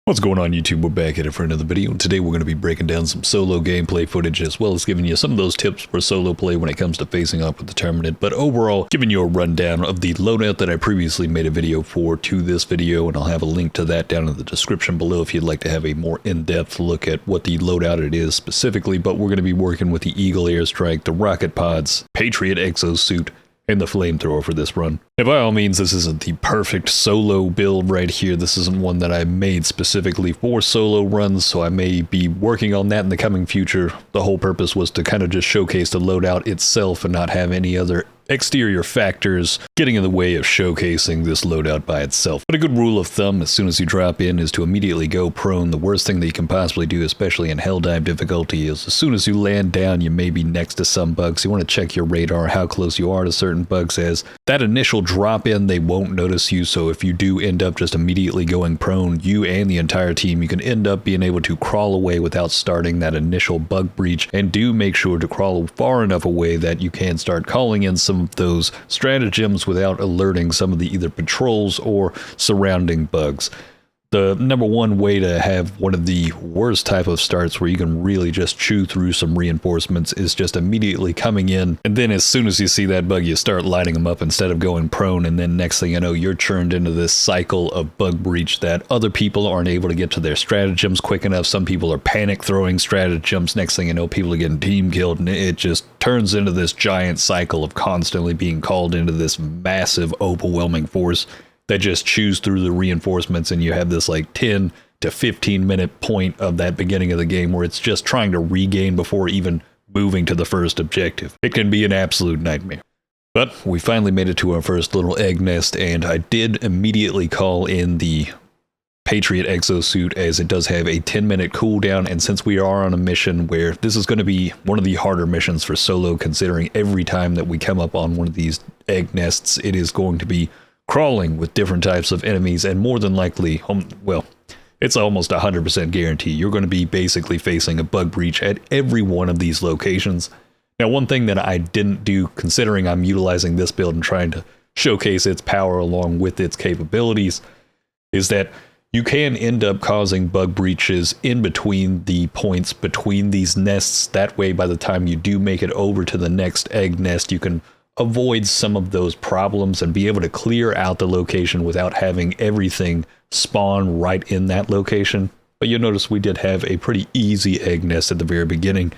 What's going on, YouTube? We're back at it for another video. Today we're going to be breaking down some solo gameplay footage as well as giving you some of those tips for solo play when it comes to facing off with the Terminate, but overall giving you a rundown of the loadout that I previously made a video for to this video, and I'll have a link to that down in the description below if you'd like to have a more in-depth look at what the loadout it is specifically. But we're going to be working with the Eagle Airstrike, the rocket pods, Patriot exosuit, and the flamethrower for this run. Now, by all means, this isn't the perfect solo build right here. This isn't one that I made specifically for solo runs, so I may be working on that in the coming future. The whole purpose was to kind of just showcase the loadout itself and not have any other exterior factors getting in the way of showcasing this loadout by itself. But a good rule of thumb as soon as you drop in is to immediately go prone. The worst thing that you can possibly do, especially in Helldive difficulty, is as soon as you land down, you may be next to some bugs. You want to check your radar, how close you are to certain bugs, as that initial drop in, they won't notice you. So if you do end up just immediately going prone, you and the entire team, you can end up being able to crawl away without starting that initial bug breach. And do make sure to crawl far enough away that you can start calling in some of those stratagems without alerting some of the either patrols or surrounding bugs. The number one way to have one of the worst type of starts where you can really just chew through some reinforcements is just immediately coming in, and then as soon as you see that bug, you start lighting them up instead of going prone, and then next thing you know, you're churned into this cycle of bug breach that other people aren't able to get to their stratagems quick enough. Some people are panic throwing stratagems. Next thing you know, people are getting team killed, and it just turns into this giant cycle of constantly being called into this massive, overwhelming force that just chews through the reinforcements, and you have this like 10 to 15 minute point of that beginning of the game where it's just trying to regain before even moving to the first objective. It can be an absolute nightmare. But we finally made it to our first little egg nest, and I did immediately call in the Patriot exosuit as it does have a 10-minute cooldown, and since we are on a mission where this is going to be one of the harder missions for solo, considering every time that we come up on one of these egg nests, it is going to be crawling with different types of enemies, and more than likely, well, it's almost 100% guarantee you're going to be basically facing a bug breach at every one of these locations. Now, one thing that I didn't do, considering I'm utilizing this build and trying to showcase its power along with its capabilities, is that you can end up causing bug breaches in between the points between these nests. That way, by the time you do make it over to the next egg nest, you can avoid some of those problems and be able to clear out the location without having everything spawn right in that location. But you'll notice we did have a pretty easy egg nest at the very beginning.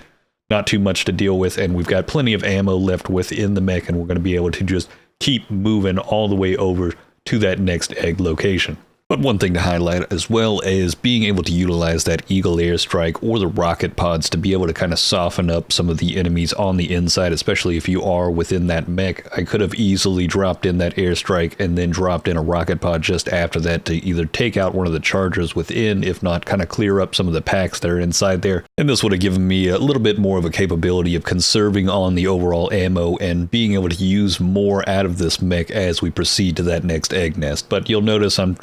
Not too much to deal with, and we've got plenty of ammo left within the mech, and we're going to be able to just keep moving all the way over to that next egg location. But one thing to highlight as well is being able to utilize that Eagle Airstrike or the rocket pods to be able to kind of soften up some of the enemies on the inside, especially if you are within that mech. I could have easily dropped in that airstrike and then dropped in a rocket pod just after that to either take out one of the chargers within, if not kind of clear up some of the packs that are inside there. And this would have given me a little bit more of a capability of conserving on the overall ammo and being able to use more out of this mech as we proceed to that next egg nest. But you'll notice I'm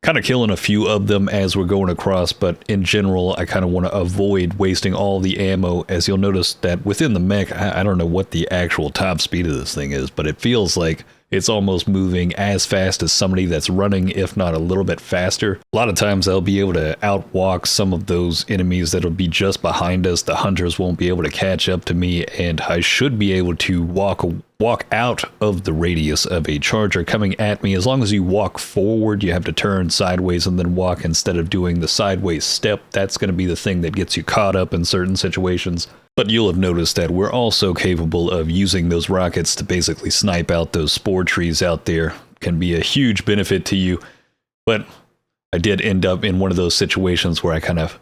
kind of killing a few of them as we're going across, but in general I kind of want to avoid wasting all the ammo, as you'll notice that within the mech, I don't know what the actual top speed of this thing is, but it feels like it's almost moving as fast as somebody that's running, if not a little bit faster. A lot of times I'll be able to outwalk some of those enemies that'll be just behind us. The hunters won't be able to catch up to me, and I should be able to walk out of the radius of a charger coming at me. As long as you walk forward, you have to turn sideways and then walk instead of doing the sideways step. That's going to be the thing that gets you caught up in certain situations. But you'll have noticed that we're also capable of using those rockets to basically snipe out those spore trees out there. Can be a huge benefit to you. But I did end up in one of those situations where I kind of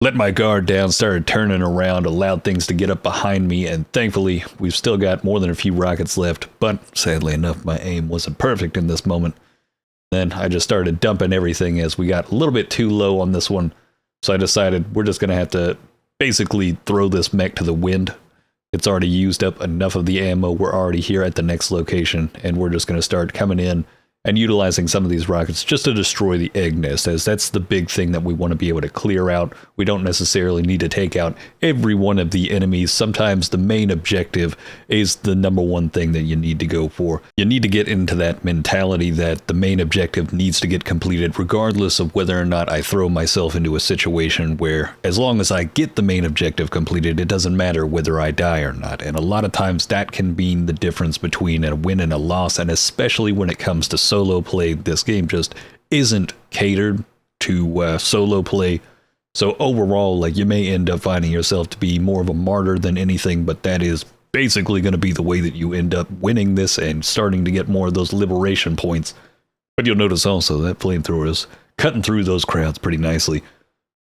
let my guard down, started turning around, allowed things to get up behind me, and thankfully we've still got more than a few rockets left, but sadly enough my aim wasn't perfect in this moment. Then I just started dumping everything as we got a little bit too low on this one, so I decided we're just going to have to basically throw this mech to the wind. It's already used up enough of the ammo. We're already here at the next location, and we're just going to start coming in and utilizing some of these rockets just to destroy the egg nest, as that's the big thing that we want to be able to clear out. We don't necessarily need to take out every one of the enemies. Sometimes the main objective is the number one thing that you need to go for. You need to get into that mentality that the main objective needs to get completed regardless of whether or not I throw myself into a situation where, as long as I get the main objective completed, it doesn't matter whether I die or not. And a lot of times that can mean the difference between a win and a loss, and especially when it comes to solo play. This game just isn't catered to solo play. So overall, like, you may end up finding yourself to be more of a martyr than anything, but that is basically going to be the way that you end up winning this and starting to get more of those liberation points. But you'll notice also that flamethrower is cutting through those crowds pretty nicely.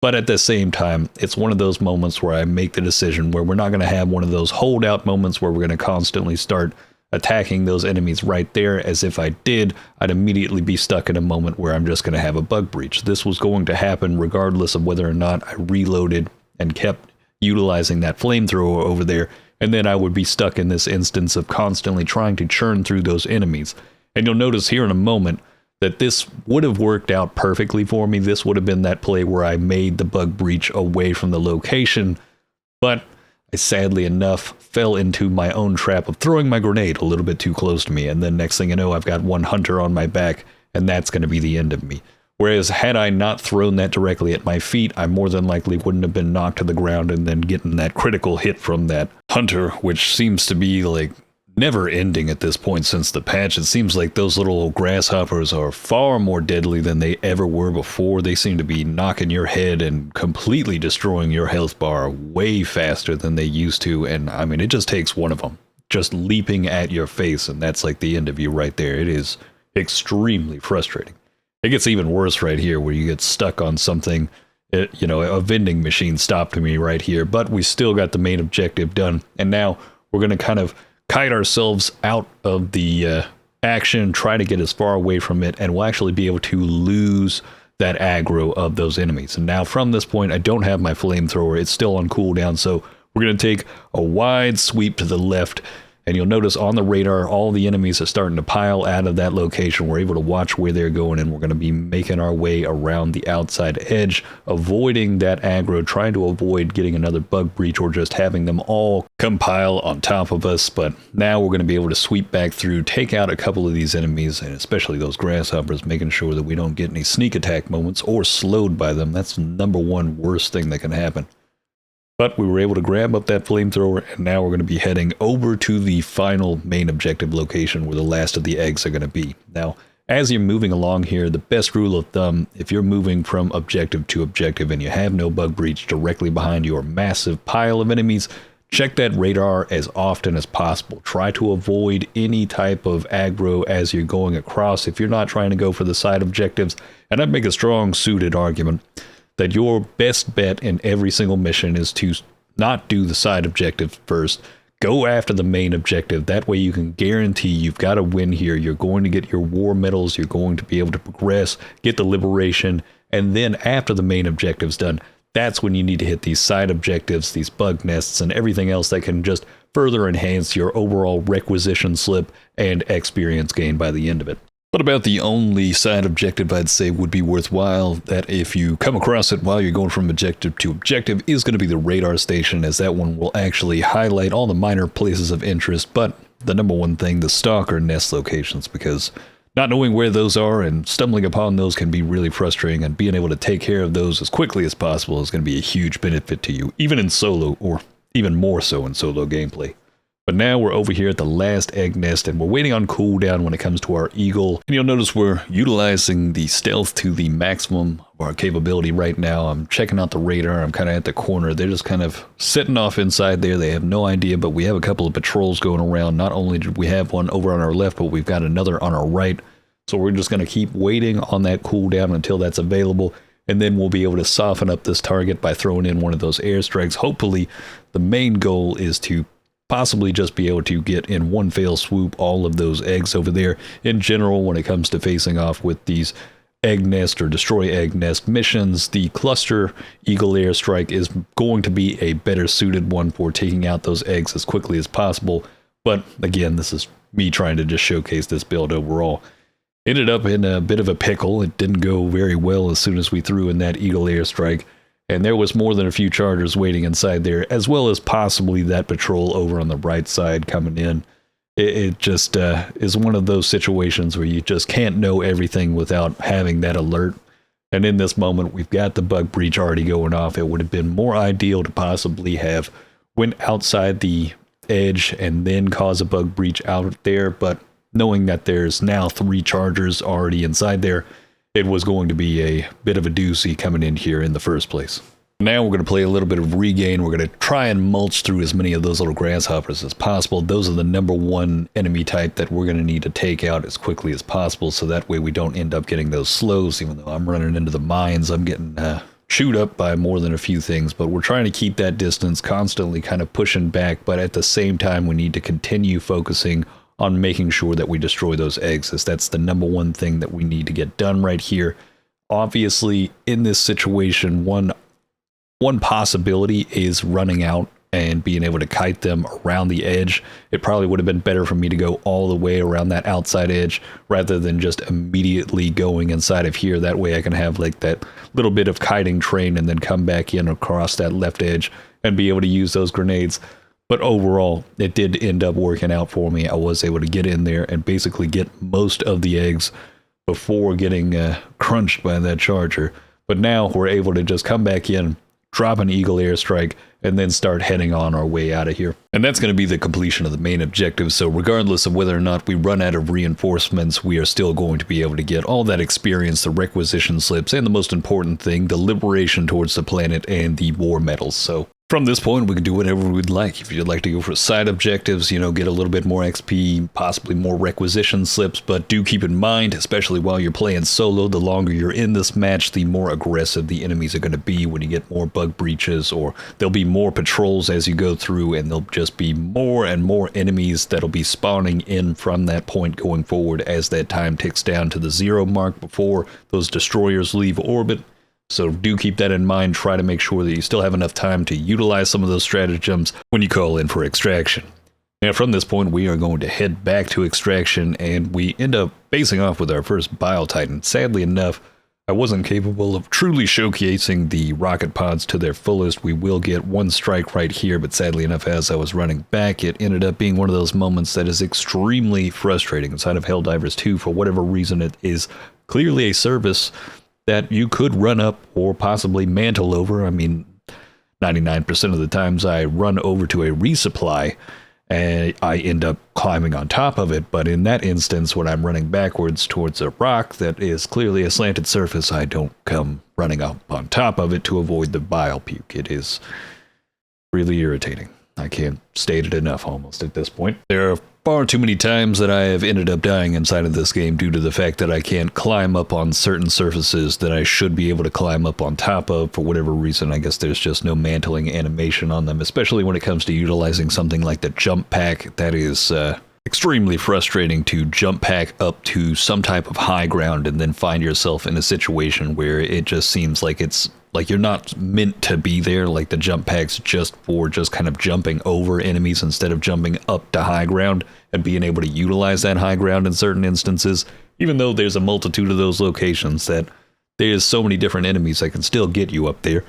But at the same time, it's one of those moments where I make the decision where we're not going to have one of those holdout moments where we're going to constantly start attacking those enemies right there, as if I did, I'd immediately be stuck in a moment where I'm just going to have a bug breach. This was going to happen regardless of whether or not I reloaded and kept utilizing that flamethrower over there, and then I would be stuck in this instance of constantly trying to churn through those enemies. And you'll notice here in a moment that this would have worked out perfectly for me. This would have been that play where I made the bug breach away from the location, but I sadly enough fell into my own trap of throwing my grenade a little bit too close to me, and then next thing you know, I've got one hunter on my back, and that's going to be the end of me. Whereas had I not thrown that directly at my feet, I more than likely wouldn't have been knocked to the ground and then getting that critical hit from that hunter, which seems to be like never ending at this point since the patch. It seems like those little grasshoppers are far more deadly than they ever were before. They seem to be knocking your head and completely destroying your health bar way faster than they used to. And I mean, it just takes one of them just leaping at your face, and that's like the end of you right there. It is extremely frustrating. It gets even worse right here where you get stuck on something. You know, a vending machine stopped me right here, but we still got the main objective done. And now we're going to kind of kite ourselves out of the action, try to get as far away from it, and we'll actually be able to lose that aggro of those enemies. And now from this point, I don't have my flamethrower. It's still on cooldown, so we're going to take a wide sweep to the left, and you'll notice on the radar, all the enemies are starting to pile out of that location. We're able to watch where they're going, and we're going to be making our way around the outside edge, avoiding that aggro, trying to avoid getting another bug breach or just having them all compile on top of us. But now we're going to be able to sweep back through, take out a couple of these enemies, and especially those grasshoppers, making sure that we don't get any sneak attack moments or slowed by them. That's the number one worst thing that can happen. But we were able to grab up that flamethrower, and now we're going to be heading over to the final main objective location where the last of the eggs are going to be. Now, as you're moving along here, the best rule of thumb, if you're moving from objective to objective and you have no bug breach directly behind your massive pile of enemies, check that radar as often as possible. Try to avoid any type of aggro as you're going across if you're not trying to go for the side objectives. And I'd make a strong suited argument that your best bet in every single mission is to not do the side objective first. Go after the main objective. That way you can guarantee you've got a win here. You're going to get your war medals. You're going to be able to progress, get the liberation. And then after the main objective's done, that's when you need to hit these side objectives, these bug nests, and everything else that can just further enhance your overall requisition slip and experience gain by the end of it. But about the only side objective I'd say would be worthwhile, that if you come across it while you're going from objective to objective, is going to be the radar station, as that one will actually highlight all the minor places of interest, but the number one thing, the stalker nest locations, because not knowing where those are and stumbling upon those can be really frustrating, and being able to take care of those as quickly as possible is going to be a huge benefit to you, even in solo, or even more so in solo gameplay. But now we're over here at the last egg nest, and we're waiting on cooldown when it comes to our eagle. And you'll notice we're utilizing the stealth to the maximum of our capability right now. I'm checking out the radar. I'm kind of at the corner. They're just kind of sitting off inside there. They have no idea, but we have a couple of patrols going around. Not only did we have one over on our left, but we've got another on our right. So we're just going to keep waiting on that cooldown until that's available. And then we'll be able to soften up this target by throwing in one of those airstrikes. Hopefully, the main goal is to possibly just be able to get in one fell swoop all of those eggs over there. In general, when it comes to facing off with these egg nest or destroy egg nest missions, the cluster eagle airstrike is going to be a better suited one for taking out those eggs as quickly as possible. But again, this is me trying to just showcase this build overall. Ended up in a bit of a pickle. It didn't go very well as soon as we threw in that Eagle airstrike. And there was more than a few chargers waiting inside there, as well as possibly that patrol over on the right side coming in. It just is one of those situations where you just can't know everything without having that alert. And in this moment, we've got the bug breach already going off. It would have been more ideal to possibly have went outside the edge and then cause a bug breach out there. But knowing that there's now 3 chargers already inside there, it was going to be a bit of a doozy coming in here in the first place. Now we're going to play a little bit of regain. We're going to try and mulch through as many of those little grasshoppers as possible. Those are the #1 enemy type that we're going to need to take out as quickly as possible, so that way we don't end up getting those slows. Even though I'm running into the mines, I'm getting chewed up by more than a few things, but we're trying to keep that distance, constantly kind of pushing back, but at the same time we need to continue focusing on making sure that we destroy those eggs, as that's the #1 thing that we need to get done right here. Obviously, in this situation, one possibility is running out and being able to kite them around the edge. It probably would have been better for me to go all the way around that outside edge rather than just immediately going inside of here. That way I can have like that little bit of kiting train and then come back in across that left edge and be able to use those grenades. But overall, it did end up working out for me. I was able to get in there and basically get most of the eggs before getting crunched by that charger. But now we're able to just come back in, drop an Eagle airstrike, and then start heading on our way out of here. And that's going to be the completion of the main objective. So regardless of whether or not we run out of reinforcements, we are still going to be able to get all that experience, the requisition slips, and the most important thing, the liberation towards the planet and the war medals. So from this point, we can do whatever we'd like. If you'd like to go for side objectives, you know, get a little bit more XP, possibly more requisition slips, but do keep in mind, especially while you're playing solo, the longer you're in this match, the more aggressive the enemies are going to be when you get more bug breaches, or there'll be more patrols as you go through, and there'll just be more and more enemies that'll be spawning in from that point going forward as that time ticks down to the 0 mark before those destroyers leave orbit. So do keep that in mind. Try to make sure that you still have enough time to utilize some of those stratagems when you call in for extraction. Now from this point, we are going to head back to extraction, and we end up facing off with our first Bile Titan. Sadly enough, I wasn't capable of truly showcasing the rocket pods to their fullest. We will get one strike right here, but sadly enough, as I was running back, it ended up being one of those moments that is extremely frustrating. Inside of Helldivers 2, for whatever reason, it is clearly a service that you could run up or possibly mantle over. I mean, 99% of the times I run over to a resupply and I end up climbing on top of it. But in that instance, when I'm running backwards towards a rock that is clearly a slanted surface, I don't come running up on top of it to avoid the bile puke. It is really irritating. I can't state it enough almost at this point. There are far too many times that I have ended up dying inside of this game due to the fact that I can't climb up on certain surfaces that I should be able to climb up on top of for whatever reason. I guess there's just no mantling animation on them, especially when it comes to utilizing something like the jump pack. That is extremely frustrating to jump pack up to some type of high ground and then find yourself in a situation where it just seems like it's like you're not meant to be there. Like the jump pack's just for just kind of jumping over enemies instead of jumping up to high ground and being able to utilize that high ground in certain instances. Even though there's a multitude of those locations that there's so many different enemies that can still get you up there.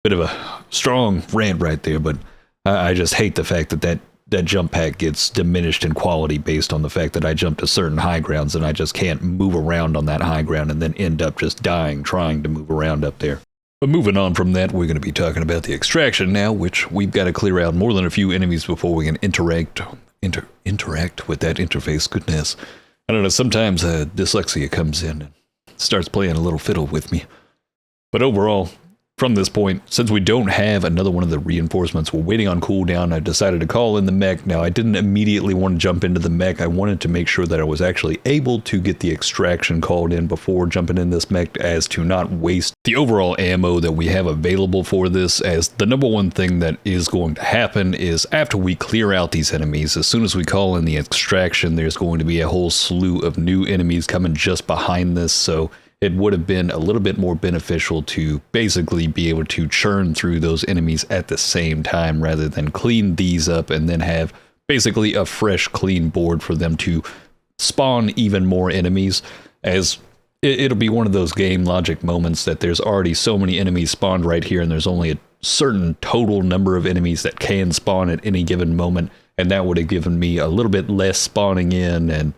Bit of a strong rant right there, but I just hate the fact that that jump pack gets diminished in quality based on the fact that I jump to certain high grounds and I just can't move around on that high ground and then end up just dying trying to move around up there. But moving on from that, we're going to be talking about the extraction now, which we've got to clear out more than a few enemies before we can interact with that interface. Goodness. I don't know, sometimes dyslexia comes in and starts playing a little fiddle with me. But overall, from this point, since we don't have another one of the reinforcements, we're waiting on cooldown. I decided to call in the mech. Now, I didn't immediately want to jump into the mech. I wanted to make sure that I was actually able to get the extraction called in before jumping in this mech, as to not waste the overall ammo that we have available for this, as the #1 thing that is going to happen is after we clear out these enemies, as soon as we call in the extraction, there's going to be a whole slew of new enemies coming just behind this, so it would have been a little bit more beneficial to basically be able to churn through those enemies at the same time rather than clean these up and then have basically a fresh, clean board for them to spawn even more enemies, as it'll be one of those game logic moments that there's already so many enemies spawned right here, and there's only a certain total number of enemies that can spawn at any given moment, and that would have given me a little bit less spawning in, and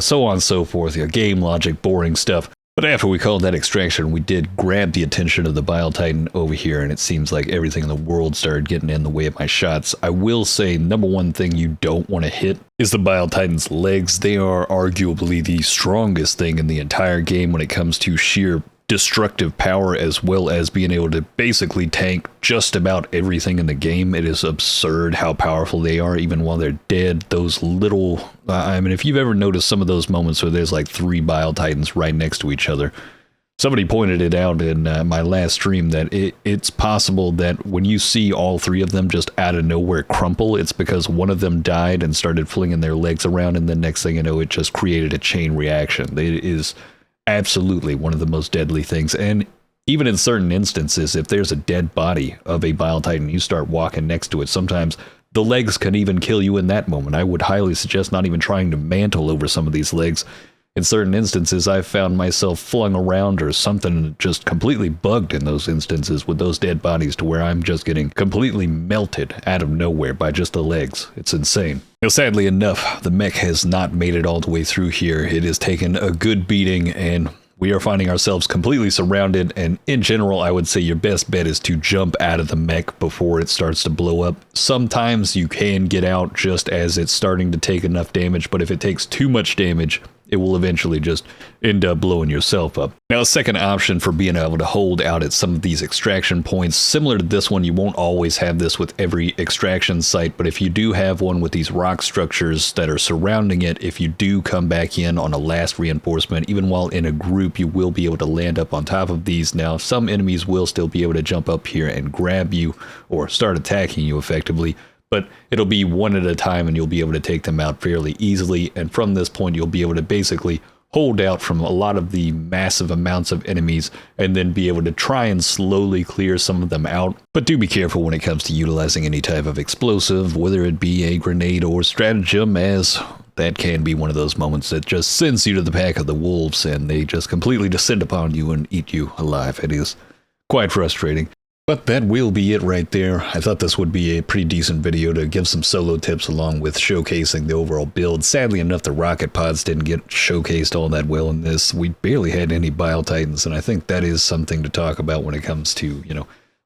so on and so forth. Game logic, boring stuff. But after we called that extraction, we did grab the attention of the Bile Titan over here, and it seems like everything in the world started getting in the way of my shots. I will say, number one thing you don't want to hit is the Bile Titan's legs. They are arguably the strongest thing in the entire game when it comes to sheer destructive power, as well as being able to basically tank just about everything in the game. It is absurd how powerful they are, even while they're dead. Those little, I mean, if you've ever noticed some of those moments where there's like 3 Bile Titans right next to each other, somebody pointed it out in my last stream that it's possible that when you see all 3 of them just out of nowhere crumple, it's because one of them died and started flinging their legs around, and the next thing you know, it just created a chain reaction. It is absolutely one of the most deadly things. And even in certain instances, if there's a dead body of a Bile Titan, you start walking next to it, sometimes the legs can even kill you in that moment. I would highly suggest not even trying to mantle over some of these legs. In certain instances, I've found myself flung around or something just completely bugged in those instances with those dead bodies, to where I'm just getting completely melted out of nowhere by just the legs. It's insane. Now, sadly enough, the mech has not made it all the way through here. It has taken a good beating, and we are finding ourselves completely surrounded. And in general, I would say your best bet is to jump out of the mech before it starts to blow up. Sometimes you can get out just as it's starting to take enough damage, but if it takes too much damage, it will eventually just end up blowing yourself up. Now, a second option for being able to hold out at some of these extraction points, similar to this one, you won't always have this with every extraction site, but if you do have one with these rock structures that are surrounding it, if you do come back in on a last reinforcement, even while in a group, you will be able to land up on top of these. Now, some enemies will still be able to jump up here and grab you or start attacking you effectively, but it'll be one at a time, and you'll be able to take them out fairly easily. And from this point, you'll be able to basically hold out from a lot of the massive amounts of enemies, and then be able to try and slowly clear some of them out. But do be careful when it comes to utilizing any type of explosive, whether it be a grenade or stratagem, as that can be one of those moments that just sends you to the pack of the wolves, and they just completely descend upon you and eat you alive. It is quite frustrating. But that will be it right there. I thought this would be a pretty decent video to give some solo tips along with showcasing the overall build. Sadly enough, the rocket pods didn't get showcased all that well in this. We barely had any Bile Titans, and I think that is something to talk about when it comes to,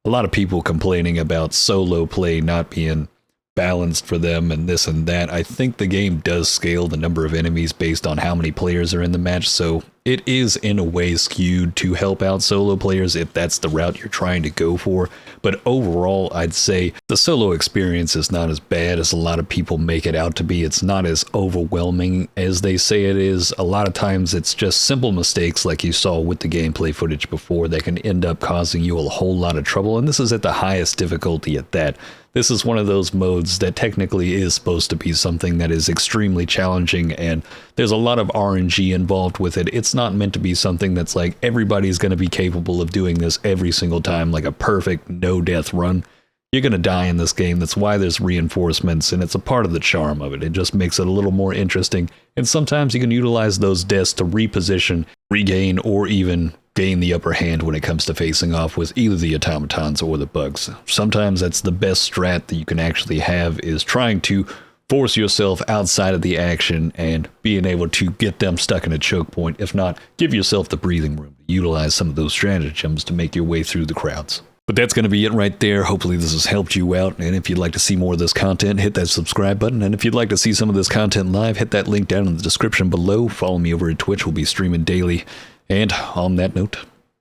a lot of people complaining about solo play not being balanced for them and this and that. I think the game does scale the number of enemies based on how many players are in the match, so it is in a way skewed to help out solo players if that's the route you're trying to go for. But overall, I'd say the solo experience is not as bad as a lot of people make it out to be. It's not as overwhelming as they say it is. A lot of times it's just simple mistakes like you saw with the gameplay footage before that can end up causing you a whole lot of trouble, and this is at the highest difficulty at that. This is one of those modes that technically is supposed to be something that is extremely challenging, and there's a lot of RNG involved with it. It's not meant to be something that's like everybody's going to be capable of doing this every single time, like a perfect no-death run. You're going to die in this game. That's why there's reinforcements, and it's a part of the charm of it. It just makes it a little more interesting, and sometimes you can utilize those deaths to reposition, regain, or even gain the upper hand when it comes to facing off with either the automatons or the bugs. Sometimes that's the best strat that you can actually have, is trying to force yourself outside of the action and being able to get them stuck in a choke point. If not, give yourself the breathing room to utilize some of those stratagems to make your way through the crowds. But that's going to be it right there. Hopefully this has helped you out, and if you'd like to see more of this content, hit that subscribe button, and if you'd like to see some of this content live, hit that link down in the description below. Follow me over at Twitch. We'll be streaming daily. And on that note,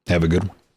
have a good one.